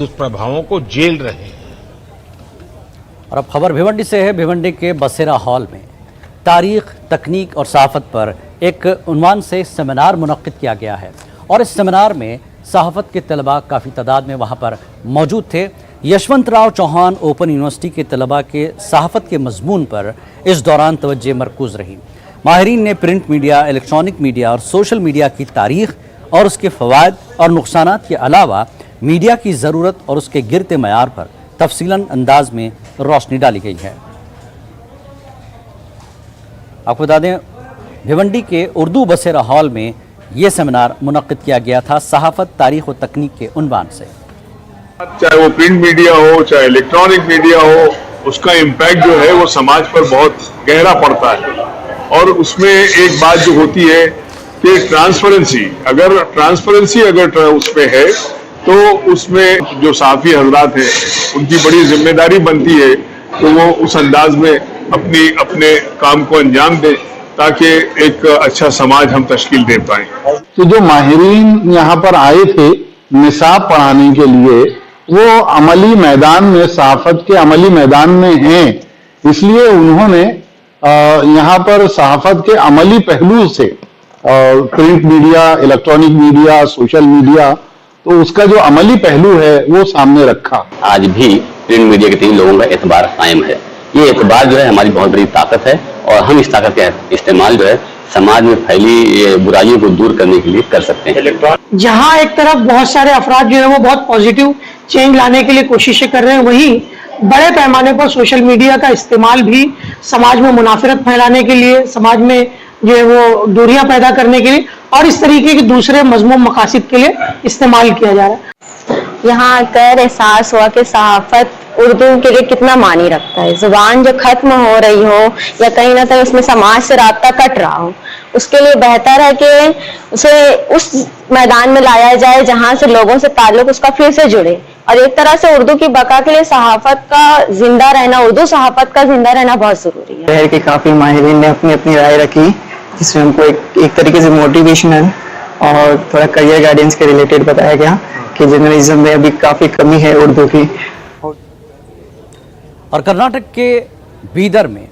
दुष्प्रभावों को झेल रहे हैं। और अब खबर भिवंडी से है। भिवंडी के बसेरा हॉल में तारीख, तकनीक और सहाफ़त पर एक उन्वान से सेमिनार मुनक्किद किया गया है और इस सेमिनार में सहाफ़त के तलबा काफ़ी तादाद में वहाँ पर मौजूद थे। यशवंतराव चौहान ओपन यूनिवर्सिटी के तलबा के सहाफ़त के मजमून पर इस दौरान तवज्जो मरकूज़ रही। माहिरीन ने प्रिंट मीडिया, इलेक्ट्रॉनिक मीडिया और सोशल मीडिया की तारीख़ और उसके फ़वाइद और नुकसानात के अलावा मीडिया की ज़रूरत और उसके गिरते मयार पर तफसीलन अंदाज में रोशनी डाली गई है। आपको बता दें, भिवंडी के उर्दू बसेरा हॉल में ये सेमिनार मुनक्किद किया गया था सहाफ़त, तारीख़ और तकनीक के उन्वान से। चाहे वो प्रिंट मीडिया हो, चाहे इलेक्ट्रॉनिक मीडिया हो, उसका इम्पैक्ट जो है वो समाज पर बहुत गहरा पड़ता है। और उसमें एक बात जो होती है कि ट्रांसपेरेंसी अगर उसमें है तो उसमें जो साफ़ी हजरात हैं उनकी बड़ी जिम्मेदारी बनती है तो वो उस अंदाज में अपने काम को अंजाम दें ताकि एक अच्छा समाज हम तश्कील दे पाएं। तो जो माहिरीन यहाँ पर आए थे निसाब पढ़ाने के लिए, वो अमली मैदान में, सहाफ़त के अमली मैदान में हैं, इसलिए उन्होंने यहाँ पर सहाफ़त के अमली पहलू से print media, electronic media, social media, तो उसका जो अमली पहलू है वो सामने रखा। आज भी प्रिंट मीडिया के 3 लोगों का एतबार कायम है। ये एतबार जो है हमारी बहुत बड़ी ताकत है और हम इस ताकत का इस्तेमाल जो है समाज में फैली बुराइयों को दूर करने के लिए कर सकते हैं। जहां एक तरफ बहुत सारे अफराद जो है वो बहुत पॉजिटिव चेंज लाने के लिए कोशिशें कर रहे हैं, वहीं बड़े पैमाने पर सोशल मीडिया का इस्तेमाल भी समाज में मुनाफिरत फैलाने के लिए, समाज में जो है वो दूरियां पैदा करने के लिए और इस तरीके के दूसरे मजमूम मकासद के लिए इस्तेमाल किया जा रहा है। यहाँ आकर एहसास हुआ कि सहाफ़त उर्दू के लिए कितना मानी रखता है। जुबान जो खत्म हो रही हो या कहीं ना कहीं उसमें समाज से राब्ता कट रहा हो, उसके लिए बेहतर है कि उसे उस मैदान में लाया जाए जहाँ से लोगों से ताल्लुक उसका फिर से जुड़े। और एक तरह से उर्दू की बका के लिए सहाफ़त का जिंदा रहना, उर्दू सहाफ़त का जिंदा रहना बहुत जरूरी है। शहर के काफी माहिरीन ने अपनी राय रखी, जिसमें हमको एक तरीके से मोटिवेशनल और थोड़ा करियर गाइडेंस के रिलेटेड बताया गया कि जर्नलिज्म में अभी काफी कमी है उर्दू की। और कर्नाटक के बीदर में